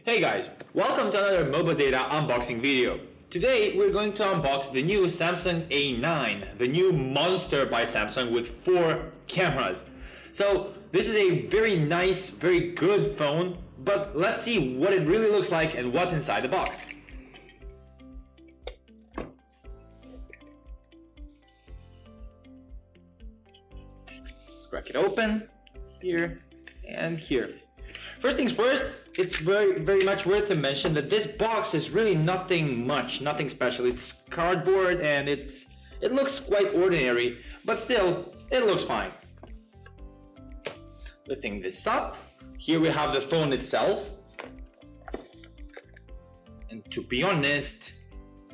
Hey guys, welcome to another mobile data unboxing video. Today we're going to unbox the new Samsung A9, the new monster by Samsung with 4 cameras. So this is a very nice, very good phone, but let's see what it really looks like and what's inside the box. Let's crack it open, here and here. First things first, it's very much worth to mention that this box is really nothing special. It's cardboard and it looks quite ordinary, but still, it looks fine. Lifting this up, here we have the phone itself. And to be honest,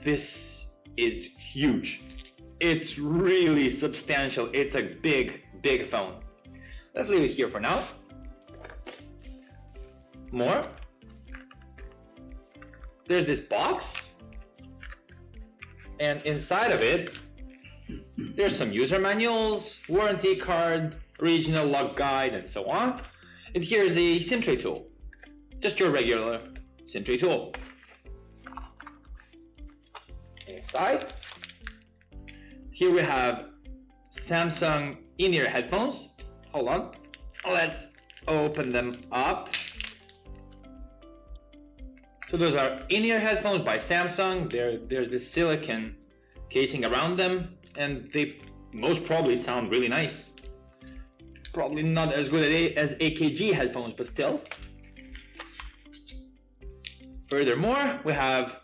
this is huge. It's really substantial. It's a big phone. Let's leave it here for now. More. There's this box, and inside of it there's some user manuals, warranty card, regional log guide, and so on. And here's a SIM tray tool, just your regular SIM tray tool. Inside here we have Samsung in-ear headphones. Hold on, let's open them up. So those are in-ear headphones by Samsung. There's this silicone casing around them, and they most probably sound really nice. Probably not as good as AKG headphones, but still. Furthermore, we have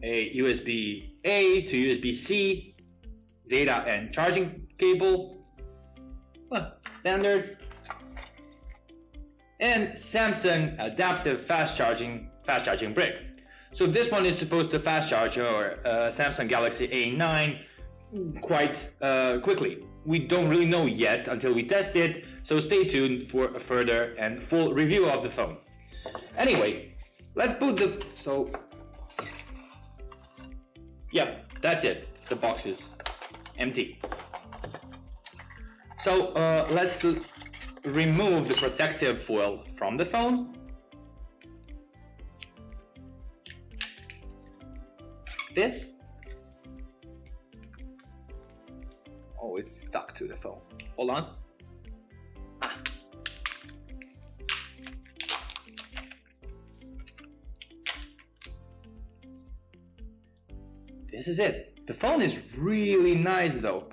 a USB-A to USB-C data and charging cable. Standard. And Samsung adaptive fast charging brick. So this one is supposed to fast charge your Samsung Galaxy A9 quite quickly. We don't really know yet until we test it, so stay tuned for a further and full review of the phone. Anyway, let's boot the... yeah, that's it. The box is empty. So let's remove the protective foil from the phone. This. Oh, it's stuck to the phone. Hold on. This is it. The phone is really nice though.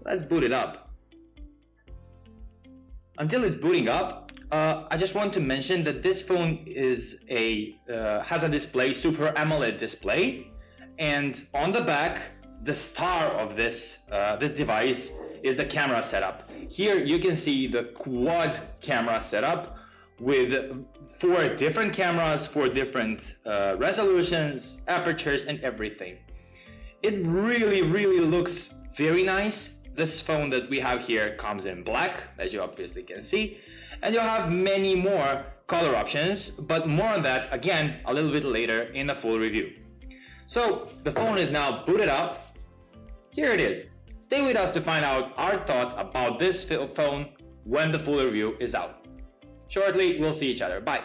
Let's boot it up. Until it's booting up, I just want to mention that this phone is has a display, Super Amoled display. And on the back, the star of this device is the camera setup. Here you can see the quad camera setup with 4 different cameras, 4 different resolutions, apertures, and everything. It really looks very nice. This phone that we have here comes in black, as you obviously can see, and you'll have many more color options, but more on that again a little bit later in a full review. So the phone is now booted up. Here it is. Stay with us to find out our thoughts about this phone when the full review is out. Shortly, we'll see each other. Bye.